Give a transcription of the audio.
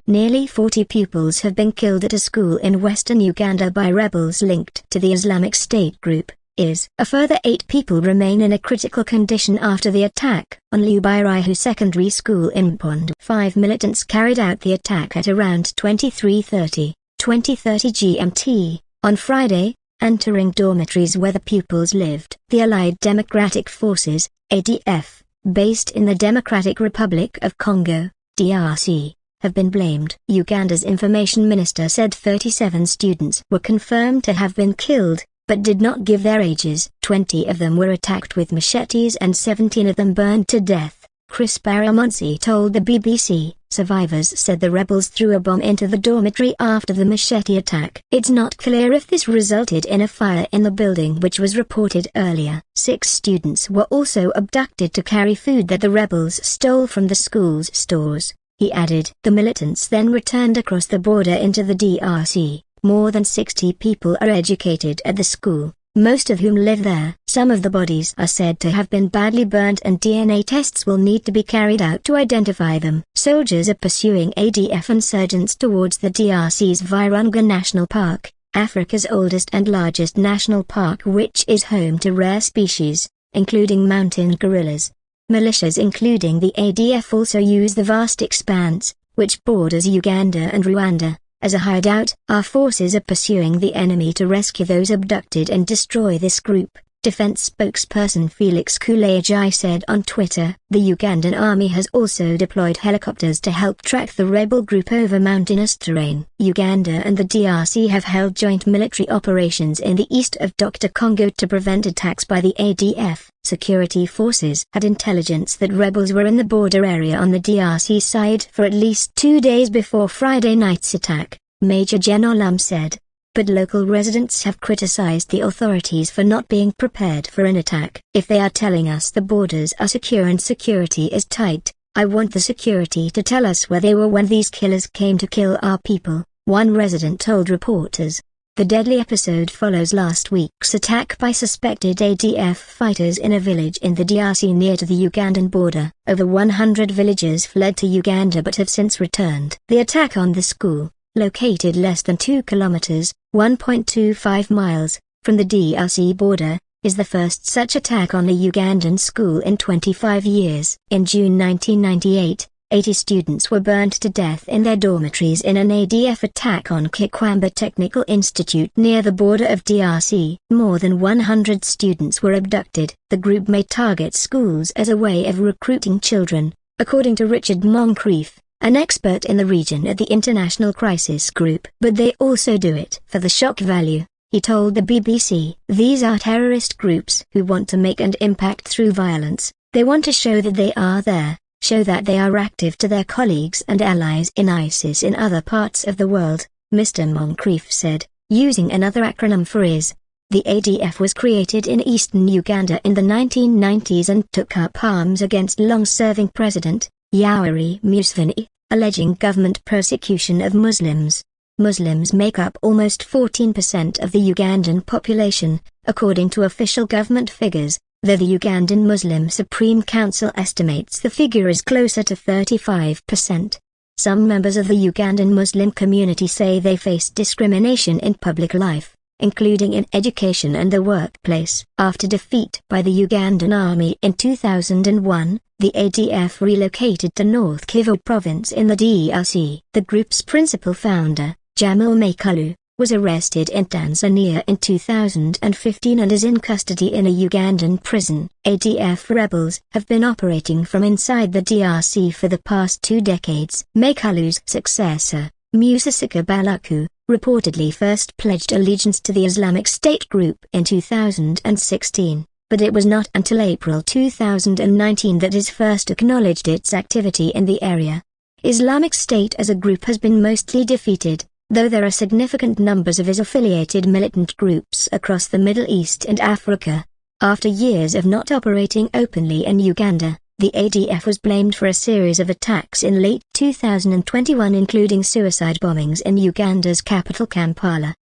Nearly 40 pupils have been killed at a school in western Uganda by rebels linked to the Islamic State group. A further 8 people remain in a critical condition after the attack on Lhubiriha Secondary School in Mpondwe. 5 militants carried out the attack at around 23:30 GMT on Friday, entering dormitories where the pupils lived. The Allied Democratic Forces, ADF, based in the Democratic Republic of Congo, DRC, have been blamed. Uganda's information minister said 37 students were confirmed to have been killed, but did not give their ages. 20 of them were attacked with machetes and 17 of them burned to death, Chris Baryomunsi told the BBC. Survivors said the rebels threw a bomb into the dormitory after the machete attack. It's not clear if this resulted in a fire in the building which was reported earlier. 6 students were also abducted to carry food that the rebels stole from the school's stores, he added. The militants then returned across the border into the DRC. More than 60 people are educated at the school, most of whom live there. Some of the bodies are said to have been badly burned and DNA tests will need to be carried out to identify them. Soldiers are pursuing ADF insurgents towards the DRC's Virunga National Park, Africa's oldest and largest national park which is home to rare species, including mountain gorillas. Militias including the ADF also use the vast expanse, which borders Uganda and Rwanda, as a hideout. Our forces are pursuing the enemy to rescue those abducted and destroy this group, defense spokesperson Felix Kulayajai said on Twitter. The Ugandan army has also deployed helicopters to help track the rebel group over mountainous terrain. Uganda and the DRC have held joint military operations in the east of Dr. Congo to prevent attacks by the ADF. Security forces had intelligence that rebels were in the border area on the DRC side for at least 2 days before Friday night's attack, Major General said. But local residents have criticized the authorities for not being prepared for an attack. If they are telling us the borders are secure and security is tight, I want the security to tell us where they were when these killers came to kill our people, one resident told reporters. The deadly episode follows last week's attack by suspected ADF fighters in a village in the DRC near to the Ugandan border. Over 100 villagers fled to Uganda but have since returned. The attack on the school, located less than 2 kilometers, 1.25 miles, from the DRC border, is the first such attack on a Ugandan school in 25 years. In June 1998, 80 students were burned to death in their dormitories in an ADF attack on Kikwamba Technical Institute near the border of DRC. More than 100 students were abducted. The group may target schools as a way of recruiting children, according to Richard Moncrief, an expert in the region at the International Crisis Group. But they also do it for the shock value, he told the BBC. These are terrorist groups who want to make an impact through violence. They want to show that they are there, show that they are active to their colleagues and allies in ISIS in other parts of the world, Mr. Moncrief said, using another acronym for IS. The ADF was created in eastern Uganda in the 1990s and took up arms against long-serving President Yoweri Museveni, alleging government persecution of Muslims. Muslims make up almost 14% of the Ugandan population, according to official government figures, though the Ugandan Muslim Supreme Council estimates the figure is closer to 35%. Some members of the Ugandan Muslim community say they face discrimination in public life, including in education and the workplace. After defeat by the Ugandan army in 2001, the ADF relocated to North Kivu province in the DRC. The group's principal founder, Jamal Makalu, was arrested in Tanzania in 2015 and is in custody in a Ugandan prison. ADF rebels have been operating from inside the DRC for the past 2 decades. Makalu's successor, Musasika Balaku, reportedly first pledged allegiance to the Islamic State group in 2016, but it was not until April 2019 that it first acknowledged its activity in the area. Islamic State as a group has been mostly defeated, though there are significant numbers of IS-affiliated militant groups across the Middle East and Africa. After years of not operating openly in Uganda, the ADF was blamed for a series of attacks in late 2021 including suicide bombings in Uganda's capital Kampala.